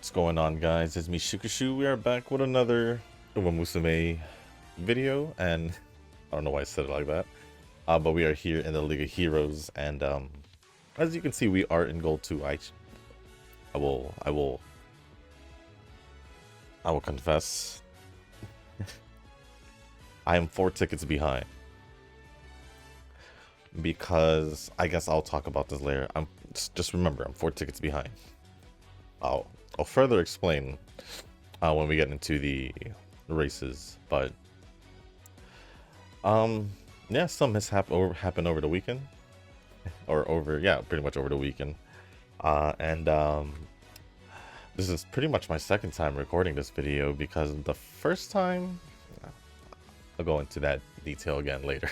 What's going on, guys? It's me, Shukashu. We are back with another Musume video, and I don't know why I said it like that. But we are here in the League of Heroes, and as you can see, we are in Gold 2. I will confess, I am 4 tickets behind because I guess I'll talk about this later. Just remember, I'm 4 tickets behind. I'll further explain when we get into the races, but yeah, some mishap happened over the weekend, or pretty much over the weekend, and this is pretty much my second time recording this video because the first time, I'll go into that detail again later.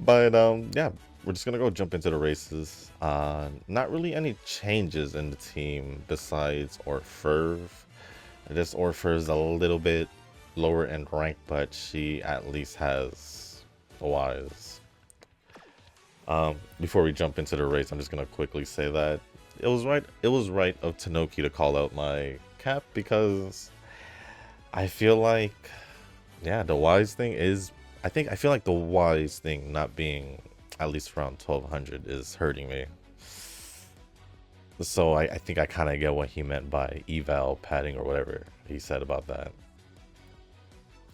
But yeah, we're just gonna go jump into the races. Not really any changes in the team besides Orfurv. This Orfurv's a little bit lower in rank, but she at least has Wise. Before we jump into the race, I'm just gonna quickly say that it was right of Tanoki to call out my cap, because I feel like, yeah, the Wise thing is, I feel like the Wise thing not being at least around 1200 is hurting me. So I think I kind of get what he meant by eval padding or whatever he said about that.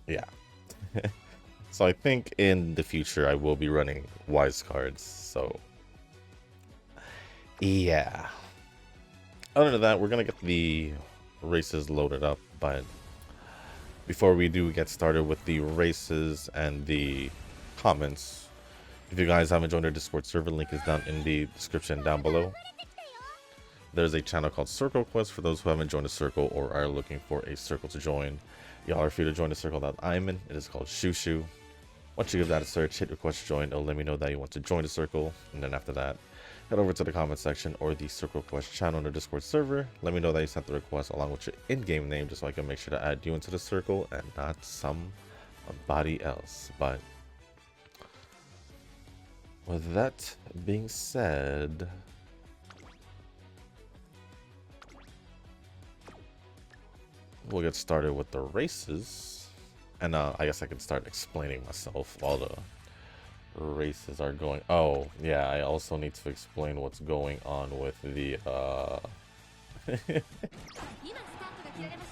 Yeah. So I think in the future I will be running Wise cards. So yeah. Other than that, we're gonna get the races loaded up, but before we do get started with the races and the comments, if you guys haven't joined our Discord server, link is down in the description down below. There's a channel called Circle Quest for those who haven't joined a circle or are looking for a circle to join. Y'all are free to join the circle that I'm in. It is called Shushu. Once you give that a search, hit request to join. It'll let me know that you want to join the circle, and then after that, head over to the comment section or the Circle Quest channel in the Discord server. Let me know that you sent the request along with your in-game name, just so I can make sure to add you into the circle and not somebody else. But with that being said, we'll get started with the races. And I guess I can start explaining myself while the races are going. Oh yeah, I also need to explain what's going on with the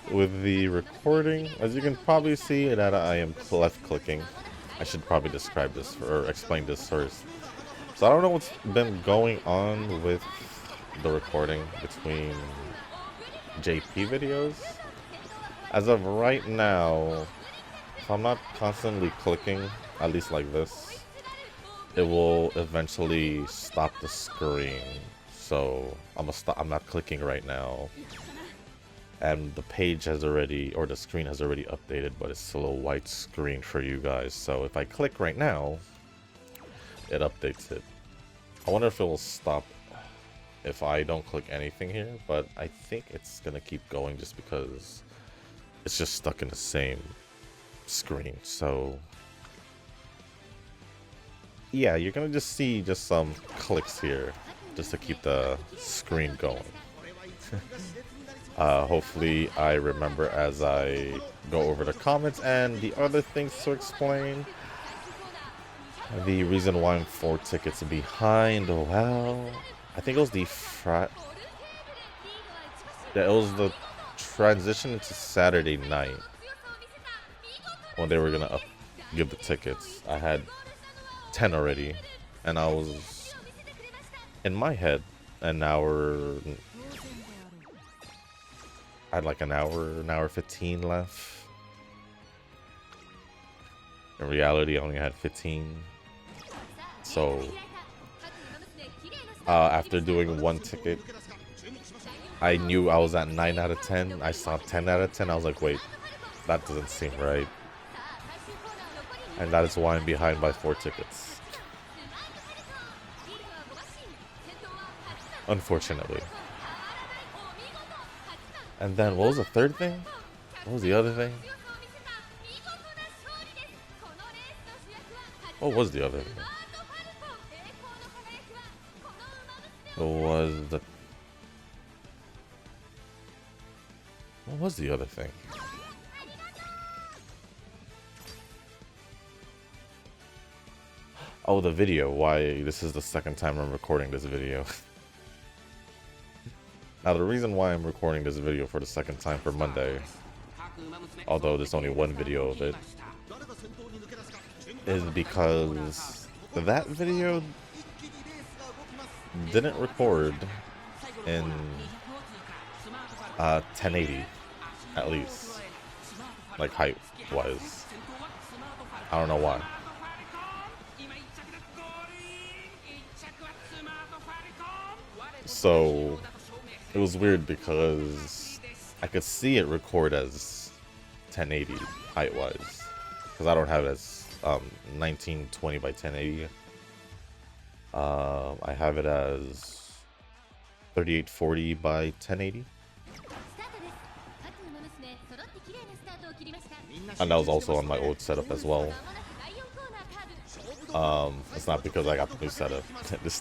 with the recording. As you can probably see that I am left clicking. I should probably describe this or explain this first. So I don't know what's been going on with the recording between JP videos. As of right now, if I'm not constantly clicking, at least like this, it will eventually stop the screen. So I'm not clicking right now, and the page has already, or the screen has already updated, but it's still a white screen for you guys. So if I click right now, it updates it. I wonder if it will stop if I don't click anything here, but I think it's gonna keep going just because it's just stuck in the same screen. So yeah, you're gonna just see just some clicks here just to keep the screen going. Hopefully I remember as I go over the comments and the other things to explain. The reason why I'm 4 tickets behind, well, I think it was it was the transition into Saturday night when they were gonna give the tickets. I had 10 already, and I was in my head I had like an hour 15 left. In reality, I only had 15. So after doing 1 ticket, I knew I was at 9 out of 10. I saw 10 out of 10. I was like, wait, that doesn't seem right. And that is why I'm behind by 4 tickets. Unfortunately. And then what was the third thing? What was the other thing? What was the other thing? It was the... What was the other thing? Oh, the video. Why this is the second time I'm recording this video. Now, the reason why I'm recording this video for the second time for Monday, although there's only one video of it, is because that video didn't record in 1080, at least, like height-wise. I don't know why. So it was weird because I could see it record as 1080 height-wise, because I don't have it as 1920 by 1080. I have it as 3840 by 1080. And that was also on my old setup as well. It's not because I got the new setup.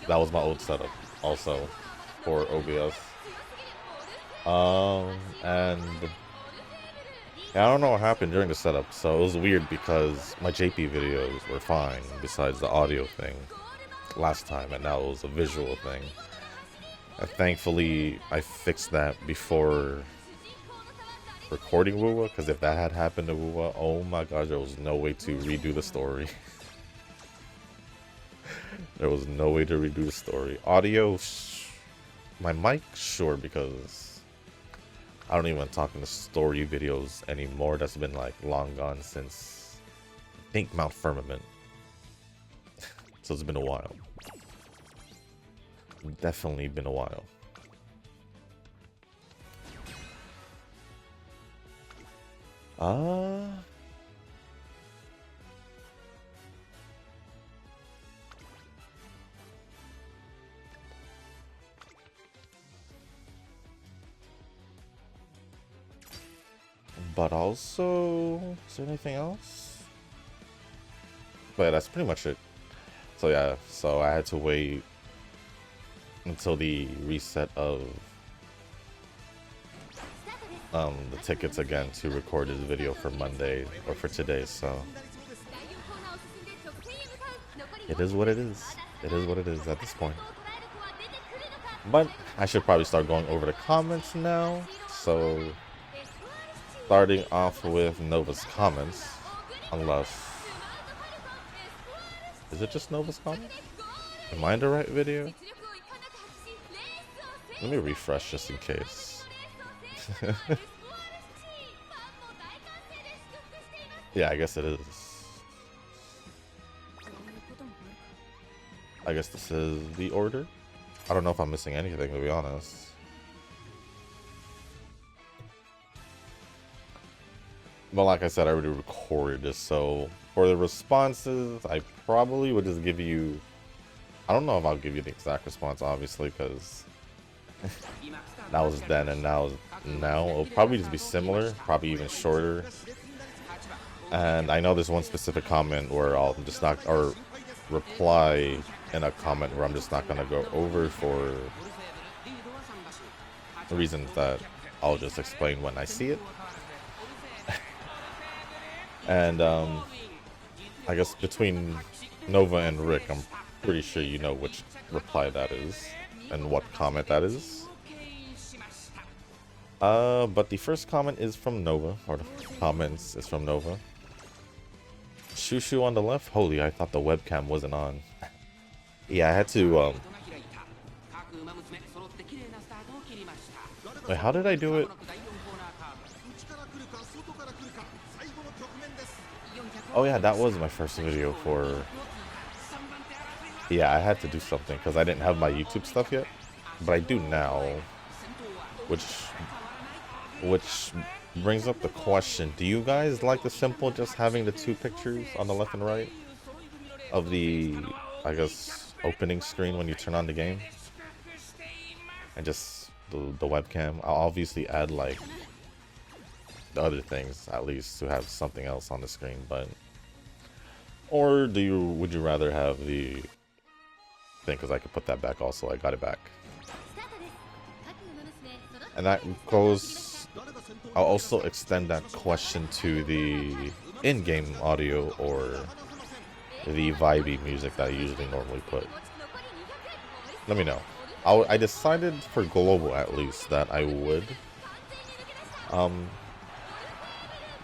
That was my old setup also for OBS. And yeah, I don't know what happened during the setup, so it was weird because my JP videos were fine besides the audio thing last time, and now it was a visual thing. And thankfully, I fixed that before recording WUWA, because if that had happened to WUWA, oh my gosh, there was no way to redo the story. There was no way to redo the story. Audio, my mic, sure, because I don't even talk in the story videos anymore. That's been like long gone since, I think, Mount Firmament. So it's been a while. Definitely been a while. But also, is there anything else? But yeah, that's pretty much it. So yeah, so I had to wait until the reset of the tickets again to record this video for Monday, or for today, so it is what it is. It is what it is at this point. But I should probably start going over the comments now. So starting off with Nova's comments, unless, is it just Nova's comments? Am I in the right video? Let me refresh just in case. Yeah, I guess it is. I guess this is the order. I don't know if I'm missing anything, to be honest. But like I said, I already recorded this, so for the responses, I probably would just give you, I don't know if I'll give you the exact response, obviously, because that was then and now it'll probably just be similar, probably even shorter. And I know there's one specific comment where I'll just not, or reply in a comment where I'm just not gonna go over for reasons that I'll just explain when I see it. And I guess between Nova and Rick, I'm pretty sure you know which reply that is and what comment that is. But the first comment is from Nova, or the comments is from Nova. Shushu on the left? Holy, I thought the webcam wasn't on. Yeah, I had to, wait, how did I do it? Oh yeah, that was my first video for... Yeah, I had to do something because I didn't have my YouTube stuff yet. But I do now. Which brings up the question, do you guys like the simple just having the two pictures on the left and right of the, I guess, opening screen when you turn on the game? And just the webcam. I'll obviously add like the other things at least to have something else on the screen, but or would you rather have the thing, because I could put that back also. I got it back. And that goes I'll also extend that question to the in-game audio or the vibey music that I usually normally put. Let me know. I decided for global at least that I would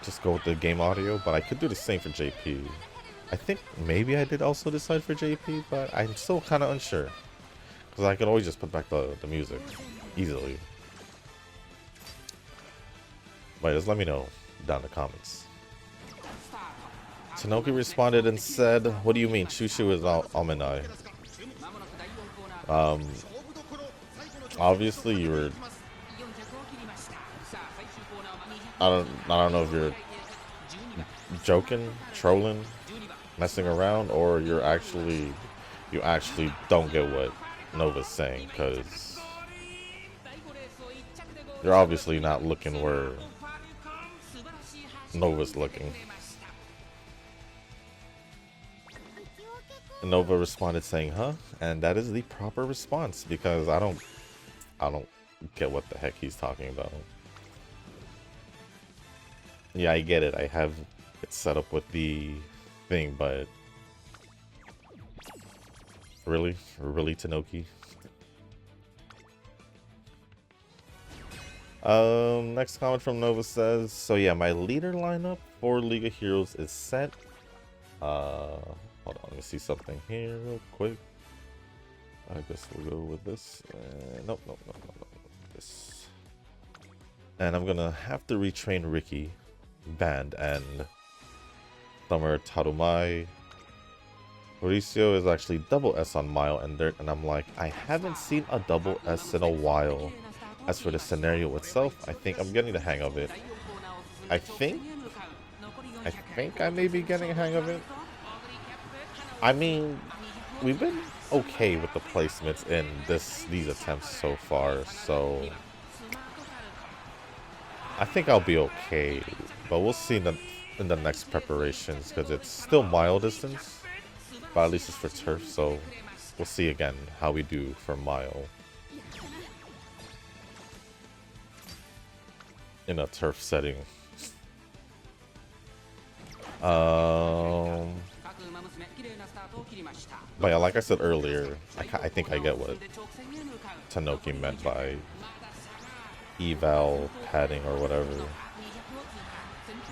just go with the game audio, but I could do the same for JP. I think maybe I did also decide for JP, but I'm still kind of unsure. Because I could always just put back the music easily. But just let me know down in the comments. Tanoki responded and said, "What do you mean? Shushu is Almenai." Obviously you were. I don't know if you're joking, trolling, messing around, or you actually don't get what Nova's saying, because you're obviously not looking where Nova's looking. Nova responded saying, "Huh?" And that is the proper response, because I don't get what the heck he's talking about. Yeah, I get it. I have it set up with the thing, but really, Tanoki. Next comment from Nova says, "So yeah, my leader lineup for League of Heroes is set." Hold on, let me see something here real quick. I guess we'll go with this. Nope. This. And I'm gonna have to retrain Ricky, Band, and Summer Tarumai. Mauricio is actually double S on Mile and Dirt, and I'm like, I haven't seen a double S in a while. As for the scenario itself, I think I'm getting the hang of it. I think I may be getting a hang of it. I mean, we've been okay with the placements in these attempts so far, so I think I'll be okay. But we'll see in the next preparations, because it's still mile distance, but at least it's for turf, so we'll see again how we do for mile in a turf setting. But yeah, like I said earlier, I think I get what Tanoki meant by eval padding or whatever.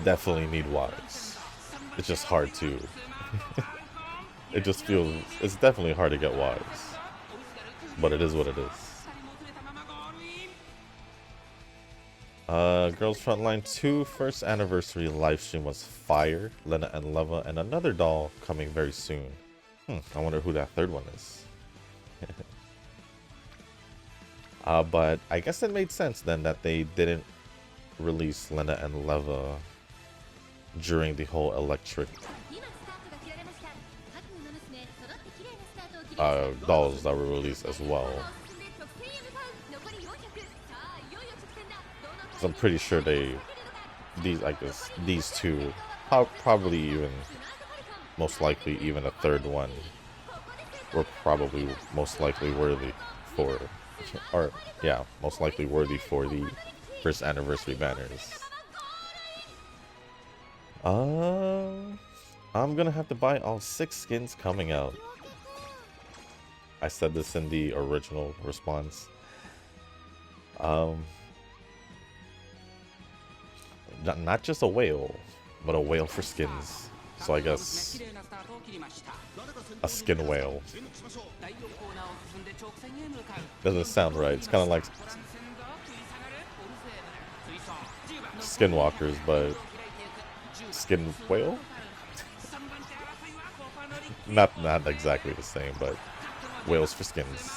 Definitely need wise. It's just hard to. It just feels, it's definitely hard to get wise, but it is what it is. Girls Frontline 2 first anniversary livestream was fire. Lena and Leva and another doll coming very soon. I wonder who that third one is. But I guess it made sense then that they didn't release Lena and Leva during the whole electric dolls that were released as well. So I'm pretty sure these two, probably even, most likely even a third one, were probably most likely worthy for, or yeah, most likely worthy for the first anniversary banners. I'm gonna have to buy all 6 skins coming out. I said this in the original response. Not just a whale, but a whale for skins. So I guess a skin whale. Doesn't sound right. It's kind of like skinwalkers, but skin whale? Not exactly the same, but whales for skins.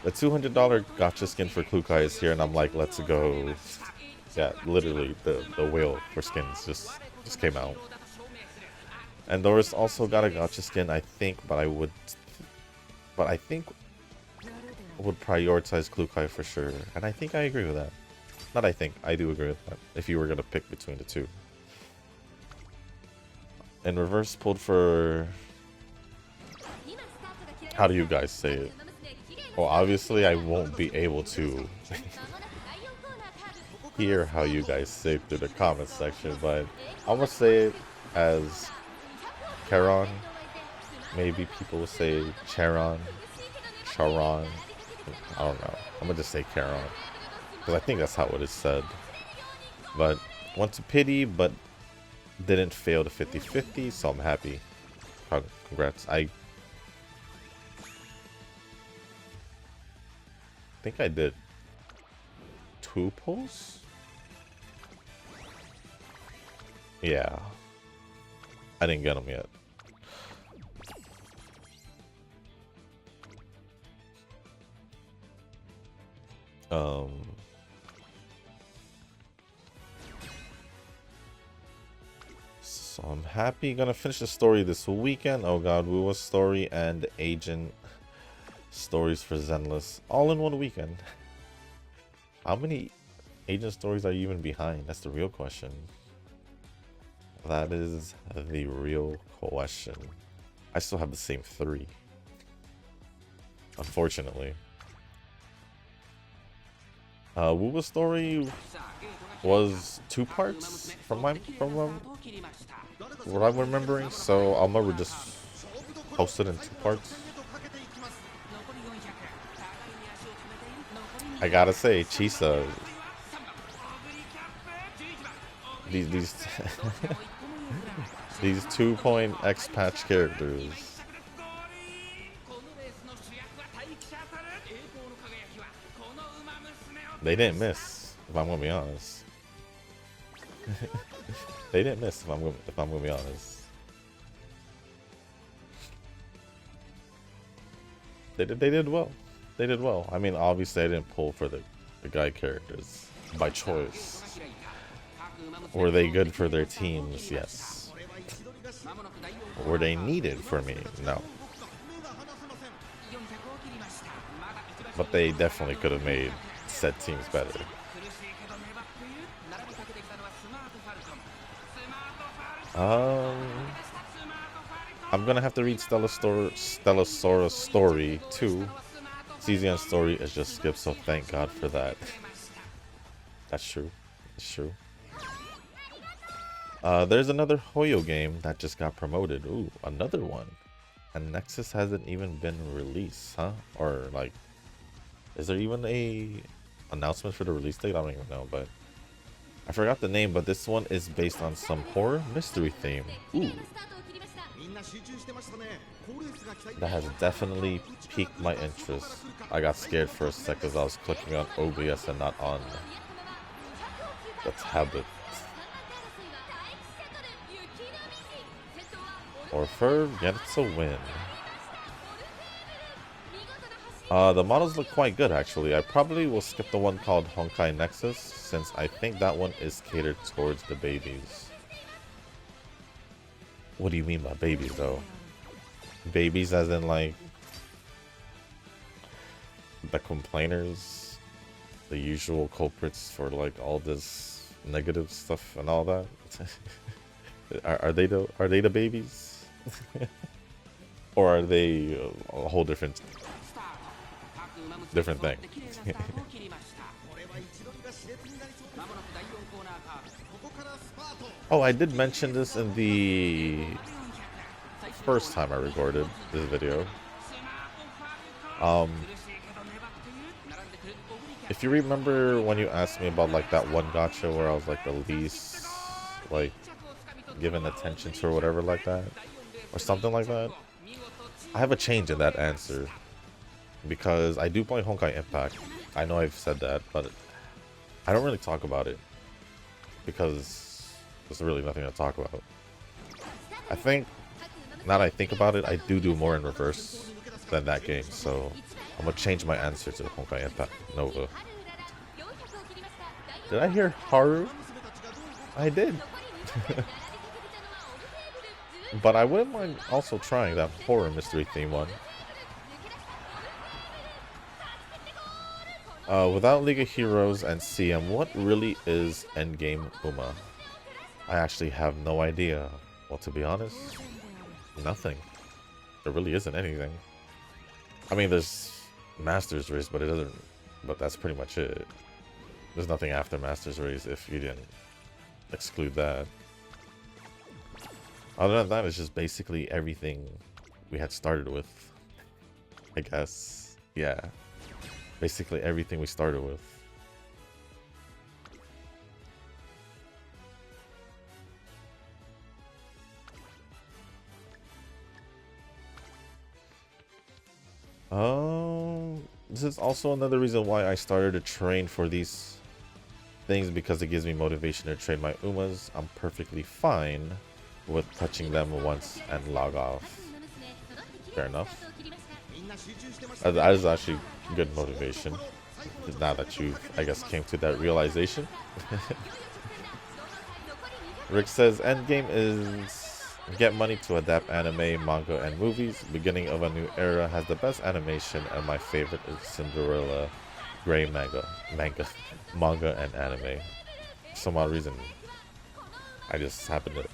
The $200 gotcha skin for Klukai is here, and I'm like, let's go. Yeah, literally, the whale for skins just came out. And Doris also got a gotcha skin, I think, but I think would prioritize Klukai for sure. And I think I agree with that. Not I think, I do agree with that, if you were going to pick between the two. And reverse pulled for... How do you guys say it? Well, obviously I won't be able to hear how you guys say it through the comment section, but I'm gonna say it as Charon. Maybe people will say Charon, Charon. I don't know. I'm gonna just say Charon because I think that's how it is said. But went to pity, but didn't fail to 50-50, so I'm happy. Congrats. I think I did 2 pulls? Yeah. I didn't get them yet. So I'm happy. Gonna finish the story this weekend. Oh god, Wuwa story and agent stories for Zenless all in one weekend. How many agent stories are you even behind? That's the real question. That is the real question. I still have the same 3. Unfortunately. Wuwa story was 2 parts from what I'm remembering, so I'll never just post it in 2 parts. I gotta say, Chisa, these these 2.x patch characters, they didn't miss, if I'm gonna be honest. They didn't miss, if I'm gonna be honest. They did well. They did well. I mean, obviously I didn't pull for the guy characters by choice. Were they good for their teams? Yes. Were they needed for me? No. But they definitely could have made said teams better. I'm gonna have to read Stellasaurus story 2. Cesian's story is just skipped, so thank God for that. That's true. It's true. There's another Hoyo game that just got promoted. Ooh, another one. And Nexus hasn't even been released, huh? Or like, is there even a announcement for the release date? I don't even know, but I forgot the name. But this one is based on some horror mystery theme. Ooh. That has definitely piqued my interest. I got scared for a sec because I was clicking on OBS and not on the tablet. Orfer gets a win. The models look quite good actually. I probably will skip the one called Honkai Nexus since I think that one is catered towards the babies. What do you mean by babies though? Babies as in like the complainers, the usual culprits for like all this negative stuff and all that. Are they the babies? Or are they a whole different thing? Oh, I did mention this in the first time I recorded this video. If you remember when you asked me about like that one gacha where I was like the least like given attention to or whatever like that, or something like that, I have a change in that answer because I do play Honkai Impact. I know I've said that, but I don't really talk about it because there's really nothing to talk about. I think now that I think about it, I do more in reverse than that game, so I'm gonna change my answer to Honkai Impact Nova. Did I hear Haru? I did. But I wouldn't mind also trying that horror mystery theme one. Without League of Heroes and CM, what really is Endgame Uma? I actually have no idea. Well, to be honest, nothing. There really isn't anything. I mean, there's Master's Race, but it doesn't. But that's pretty much it. There's nothing after Master's Race if you didn't exclude that. Other than that, it's just basically everything we had started with, I guess. Yeah. Basically everything we started with. This is also another reason why I started to train for these things, because it gives me motivation to train my Umas. I'm perfectly fine with touching them once and log off. Fair enough. That is actually good motivation. Now that you, I guess, came to that realization. Rick says, endgame is get money to adapt anime, manga, and movies. Beginning of a new era has the best animation, and my favorite is Cinderella Grey manga, and anime. For some odd reason, I just happen to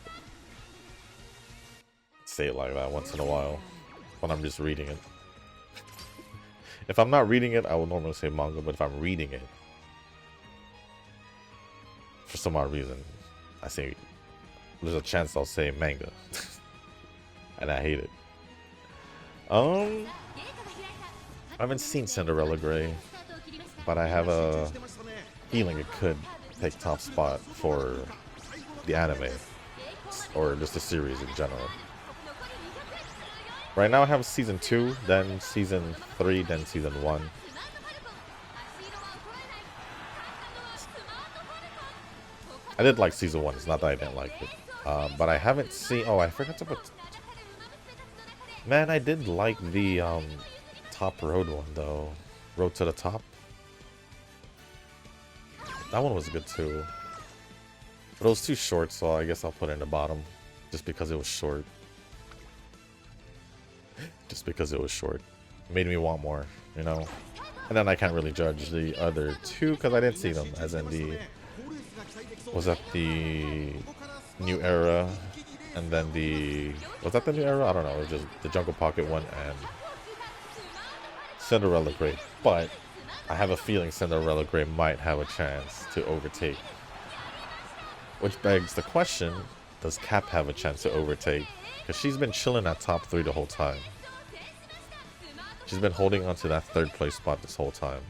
say it like that once in a while when I'm just reading it. If I'm not reading it, I would normally say manga, but if I'm reading it, for some odd reason, I say, there's a chance I'll say manga. And I hate it. I haven't seen Cinderella Grey, but I have a feeling it could take top spot for the anime, or just the series in general. Right now I have season 2, then season 3, then season 1. I did like season 1, it's not that I didn't like it. But I haven't seen... Oh, I forgot to put... Man, I did like the Top Road one, though. Road to the Top. That one was good, too. But it was too short, so I guess I'll put it in the bottom. Just because it was short. Just because it was short. It made me want more, you know? And then I can't really judge the other two, because I didn't see them. As in the... Was that the New Era? And then the... Was that the New Era? I don't know. It was just the Jungle Pocket one and Cinderella Grey. But I have a feeling Cinderella Grey might have a chance to overtake. Which begs the question, does Cap have a chance to overtake? Because she's been chilling at top 3 the whole time. She's been holding on to that 3rd place spot this whole time.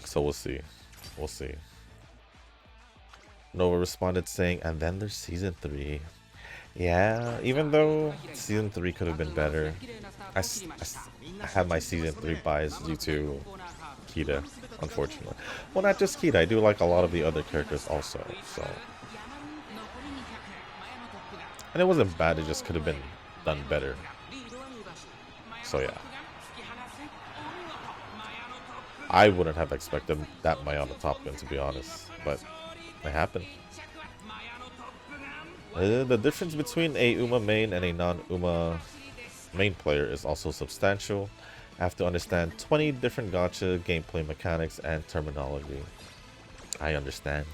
So we'll see. We'll see. Nova responded saying, and then there's season 3. Yeah, even though season 3 could have been better, I had my season 3 bias due to Kita, unfortunately. Well, not just Kita, I do like a lot of the other characters also, so. And it wasn't bad, it just could have been done better. So yeah. I wouldn't have expected that Mayana top win, to be honest, but it happened. The difference between a Uma main and a non-Uma main player is also substantial. I have to understand 20 different gacha gameplay mechanics and terminology. I understand.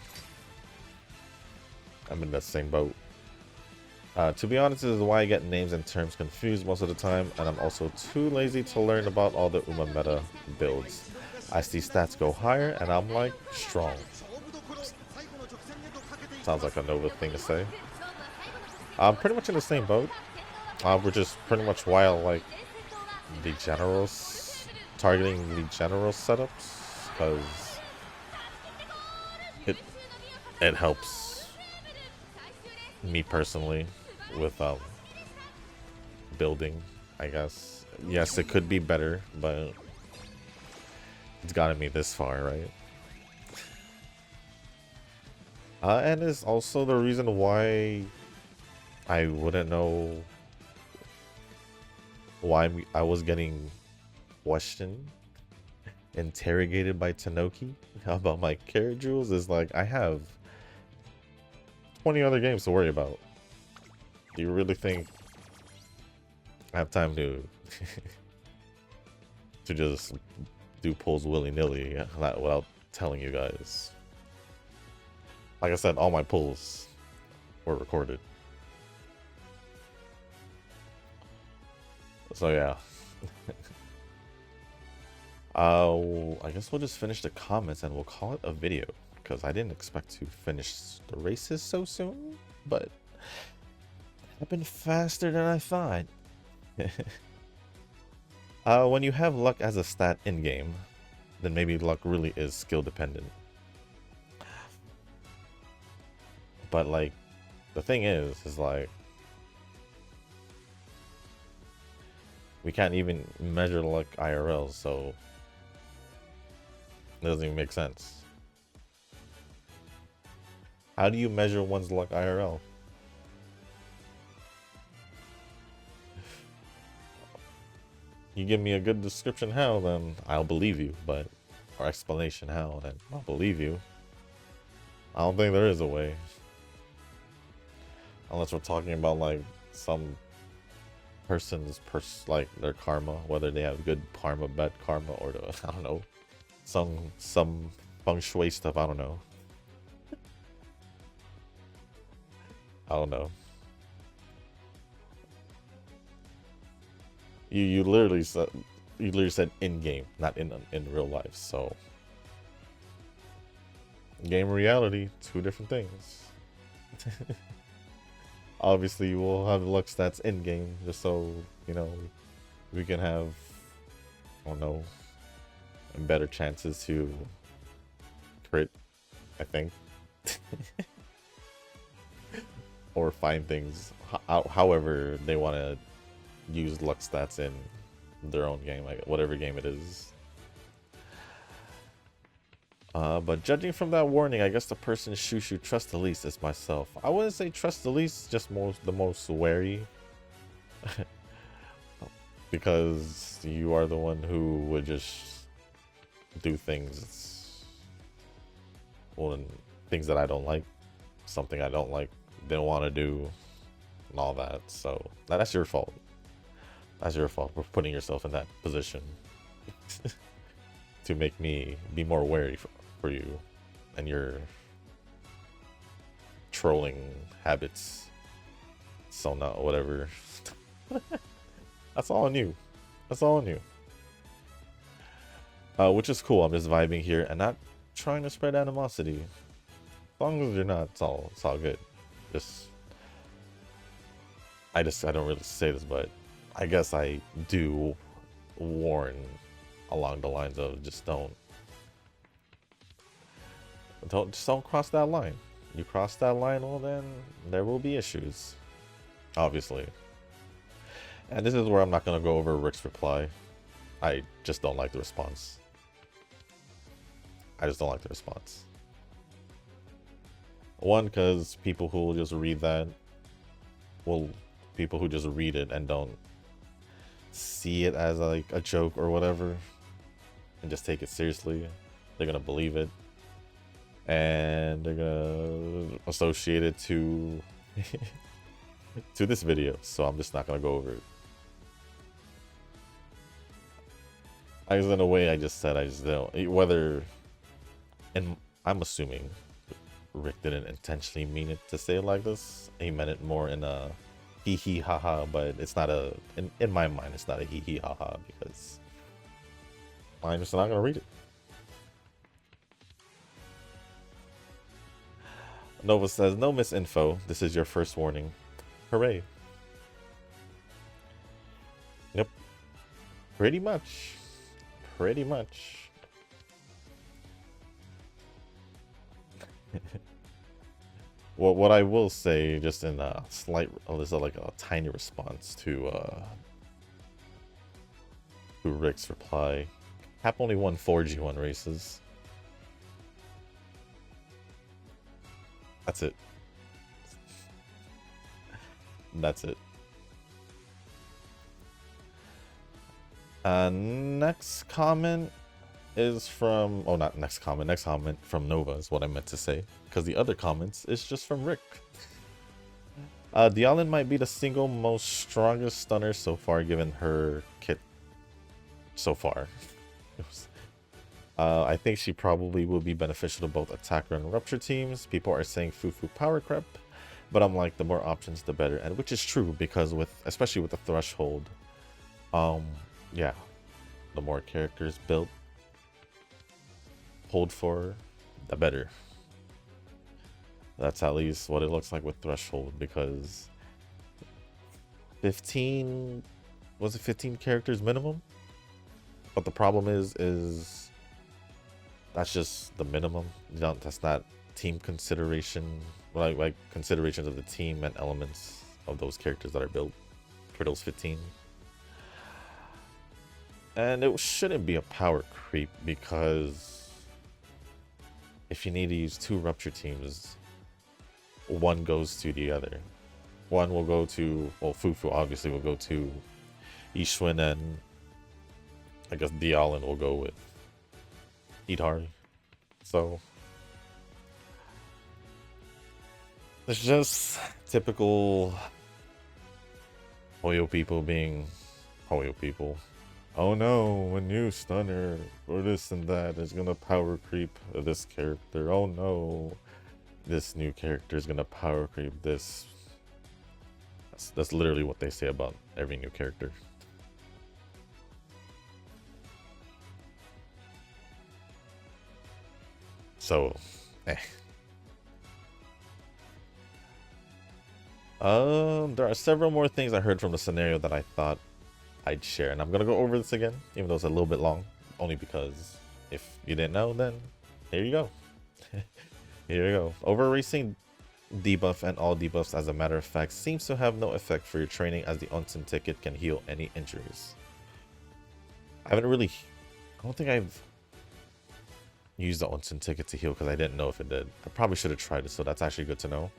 I'm in that same boat. To be honest, this is why I get names and terms confused most of the time, and I'm also too lazy to learn about all the Uma meta builds. I see stats go higher, and I'm like, strong. Sounds like a Nova thing to say. I'm pretty much in the same boat. We're just pretty much wild like the generals, targeting the general setups, because it helps me personally with building, I guess. Yes, it could be better, but it's gotten me this far, right? And it's also the reason why I wouldn't know why I was getting questioned, interrogated by Tanoki about my carrot jewels. Is like, I have 20 other games to worry about. Do you really think I have time to to just do pulls willy-nilly without telling you guys? Like I said, all my pulls were recorded. So yeah. I guess we'll just finish the comments and we'll call it a video because I didn't expect to finish the races so soon, but it happened faster than I thought. When you have luck as a stat in game, then maybe luck really is skill dependent. But like, the thing is like, we can't even measure luck IRL, so it doesn't even make sense. How do you measure one's luck IRL? You give me a good description how, then I'll believe you, but or explanation how, then I'll believe you. I don't think there is a way. Unless we're talking about like some person's like their karma, whether they have good karma, bad karma, or I don't know, some feng shui stuff. I don't know. I don't know. You literally said in game, not in real life. So game reality, two different things. Obviously, we'll have luck stats in game just so you know we can have, I don't know, better chances to crit, I think, or find things. However, they want to use luck stats in their own game, like whatever game it is. But judging from that warning, I guess the person Shoo trust the least is myself. I wouldn't say trust the least, just the most wary. Because you are the one who would just do things, well, things that I don't like, something I don't like, didn't want to do, and all that. So that's your fault. That's your fault for putting yourself in that position to make me be more wary for you and your trolling habits. So not whatever. That's all on you. That's all on you. Which is cool. I'm just vibing here and not trying to spread animosity. As long as you're not, it's all good. I don't really say this, but I guess I do warn along the lines of just don't cross that line. You cross that line, well then there will be issues, obviously. And this is where I'm not gonna go over Rick's reply. I just don't like the response. I just don't like the response. One, because people who will just read that, people who just read it and don't see it as like a joke or whatever and just take it seriously, they're gonna believe it and they're gonna associate it to to this video, so I'm just not gonna go over it. I guess in a way I just don't, whether, and I'm assuming Rick didn't intentionally mean it to say it like this. He meant it more in a hee hee ha ha, but it's not in my mind, it's not a hee hee ha ha because I'm just not gonna read it. Nova says, no misinfo. This is your first warning. Hooray. Yep. Pretty much. Pretty much. Well, what I will say, just in a slight, this is like a tiny response to Rick's reply. Hap only won 4 G1 races. That's it. That's it. Next comment is from, oh, not next comment, next comment from Nova is what I meant to say, because the other comments is just from Rick. Dialin might be the single most strongest stunner so far, given her kit so far. I think she probably will be beneficial to both attacker and rupture teams. People are saying Fufu power creep, but I'm like, the more options the better, and which is true, because especially with the threshold, yeah, the more characters built, pulled for, the better. That's at least what it looks like with Threshold, because 15, was it 15 characters minimum? But the problem is that's just the minimum. That's not team consideration, like considerations of the team and elements of those characters that are built for those 15. And it shouldn't be a power creep, because if you need to use 2 rupture teams, one goes to the other. One will go to, well, Fufu obviously will go to Ishwin, and I guess Dialin will go with Itari. So it's just typical Hoyo people being Hoyo people. Oh no, a new stunner or this and that is gonna power creep this character. Oh no, this new character is gonna power creep this. That's literally what they say about every new character. So, there are several more things I heard from the scenario that I thought I'd share, and I'm gonna go over this again, even though it's a little bit long, only because if you didn't know, then here you go. Here you go. Over racing debuff and all debuffs, as a matter of fact, seems to have no effect for your training, as the Onsen ticket can heal any injuries. I don't think I've used the Onsen ticket to heal, because I didn't know if it did. I probably should have tried it, so that's actually good to know.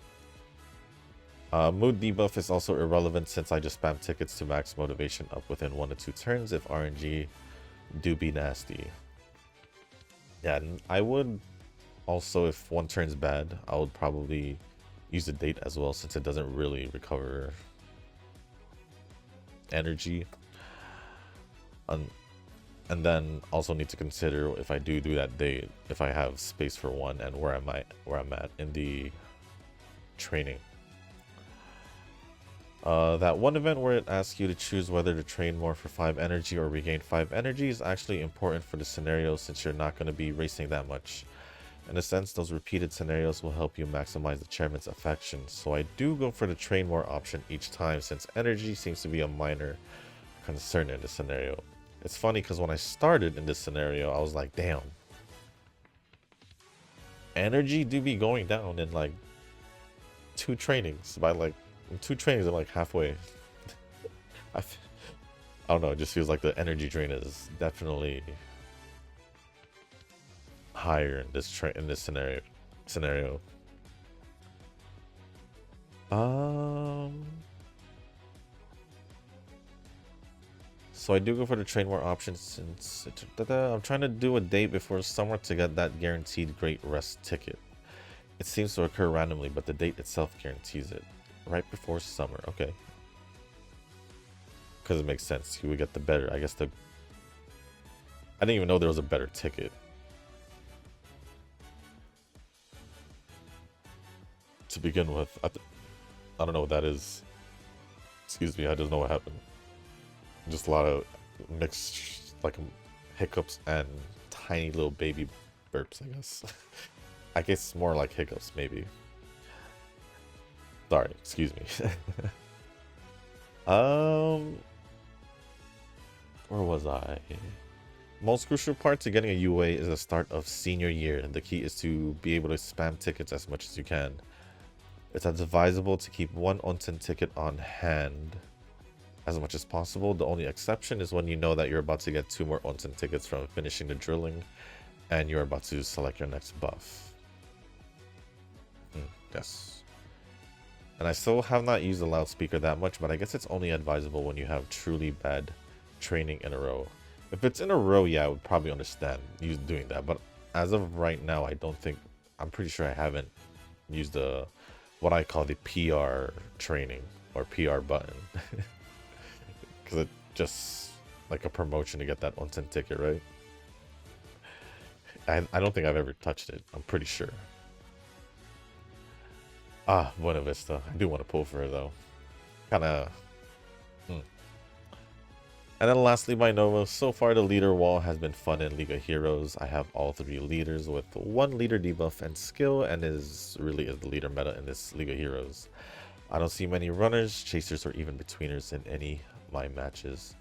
Mood debuff is also irrelevant, since I just spam tickets to max motivation up within 1 to 2 turns if RNG do be nasty. Yeah, and I would also, if one turn's bad, I would probably use the date as well, since it doesn't really recover energy. And then also need to consider, if I do that date, if I have space for one, and where I'm at in the training. That one event where it asks you to choose whether to train more for 5 energy or regain 5 energy is actually important for the scenario, since you're not going to be racing that much. In a sense, those repeated scenarios will help you maximize the chairman's affection, so I do go for the train more option each time, since energy seems to be a minor concern in this scenario. It's funny, because when I started in this scenario, I was like, damn, energy do be going down in like 2 trainings, by like 2 trainings are like halfway. I don't know, it just feels like the energy drain is definitely higher in this scenario. So I do go for the train more options, since I'm trying to do a date before summer to get that guaranteed great rest ticket. It seems to occur randomly, but the date itself guarantees it. Right before summer, okay. Because it makes sense. You would get the better, I guess I didn't even know there was a better ticket. To begin with, I don't know what that is. Excuse me, I just know what happened. Just a lot of mixed, like, hiccups and tiny little baby burps, I guess. I guess more like hiccups, maybe. Sorry, excuse me. Where was I? Most crucial part to getting a UA is the start of senior year. The key is to be able to spam tickets as much as you can. It's advisable to keep 1 Onsen ticket on hand as much as possible. The only exception is when you know that you're about to get 2 more Onsen tickets from finishing the drilling, and you're about to select your next buff. Yes. And I still have not used the loudspeaker that much, but I guess it's only advisable when you have truly bad training in a row. If it's in a row, yeah, I would probably understand you doing that. But as of right now, I'm pretty sure I haven't used what I call the PR training, or PR button. Because it's just like a promotion to get that Onsen ticket, right? I don't think I've ever touched it. I'm pretty sure. Ah, Buena Vista. I do want to pull for her, though. Kind of... And then lastly by Nova, so far the leader wall has been fun in League of Heroes. I have all 3 leaders with 1 leader debuff and skill, and really is the leader meta in this League of Heroes. I don't see many runners, chasers, or even betweeners in any of my matches.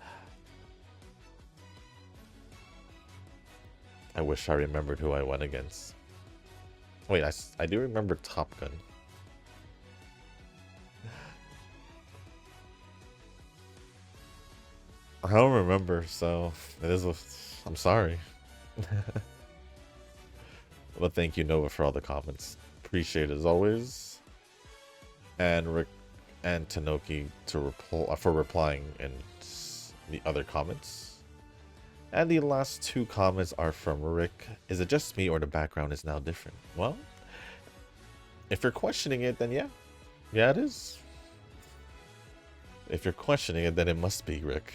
I wish I remembered who I went against. Wait, I do remember Top Gun. I don't remember, so it is I'm sorry. But thank you, Nova, for all the comments. Appreciate it as always. And Rick and Tanoki for replying in the other comments. And the last 2 comments are from Rick. Is it just me or the background is now different? Well, if you're questioning it, then yeah. Yeah, it is. If you're questioning it, then it must be, Rick.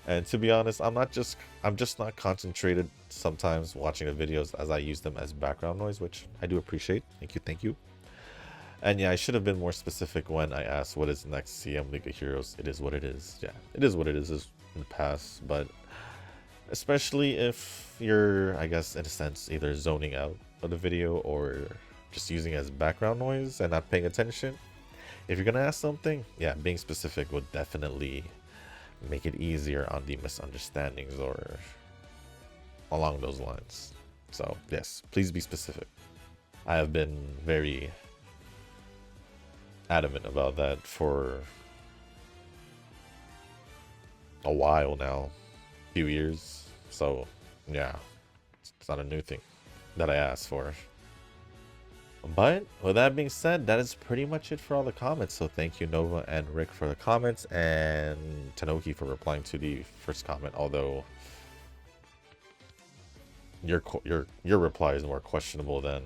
And to be honest, I'm just not concentrated sometimes watching the videos as I use them as background noise, which I do appreciate. Thank you. And yeah, I should have been more specific when I asked what is next CM League of Heroes. It is what it is. Yeah, it is what it is in the past, but especially if you're, I guess, in a sense, either zoning out of the video or just using it as background noise and not paying attention. If you're gonna ask something, yeah, being specific would definitely make it easier on the misunderstandings or along those lines. So yes, please be specific. I have been very adamant about that for a while now, few years. So yeah, it's not a new thing that I asked for. But with that being said, that is pretty much it for all the comments. So thank you, Nova and Rick, for the comments, and Tanoki for replying to the first comment. Although your reply is more questionable than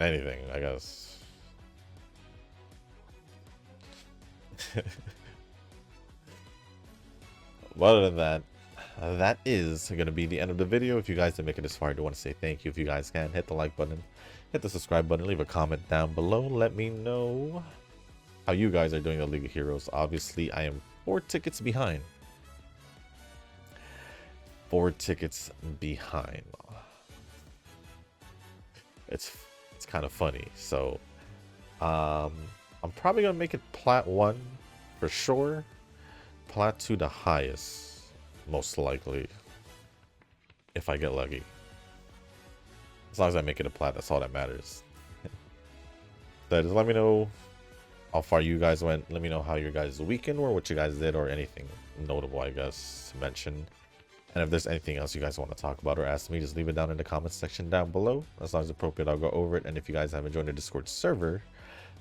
anything, I guess. But other than that, that is going to be the end of the video. If you guys did make it this far, I do want to say thank you. If you guys can, hit the like button, hit the subscribe button, leave a comment down below. Let me know how you guys are doing the League of Heroes. Obviously, I am 4 tickets behind. 4 tickets behind. It's kind of funny. So, I'm probably going to make it Plat 1 for sure. Plat 2 the highest. Most likely, if I get lucky. As long as I make it a plat, that's all that matters. So just let me know how far you guys went. Let me know how your guys' weekend were, what you guys did, or anything notable, I guess, to mention. And if there's anything else you guys want to talk about or ask me, just leave it down in the comments section down below. As long as appropriate, I'll go over it. And if you guys haven't joined the Discord server,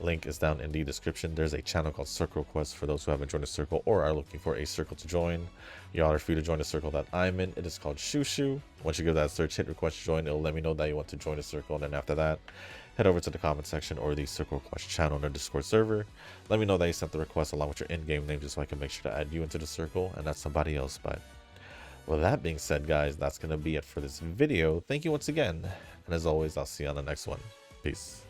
link is down in the description. There's a channel called Circle Quest for those who haven't joined a circle or are looking for a circle to join. Y'all are free to join the circle that I'm in. It is called Shushu. Once you give that search, hit request to join, it'll let me know that you want to join a circle. And then after that, head over to the comment section or the Circle Quest channel in the Discord server. Let me know that you sent the request along with your in-game name just so I can make sure to add you into the circle and not somebody else. But with that being said, guys, that's going to be it for this video. Thank you once again. And as always, I'll see you on the next one. Peace.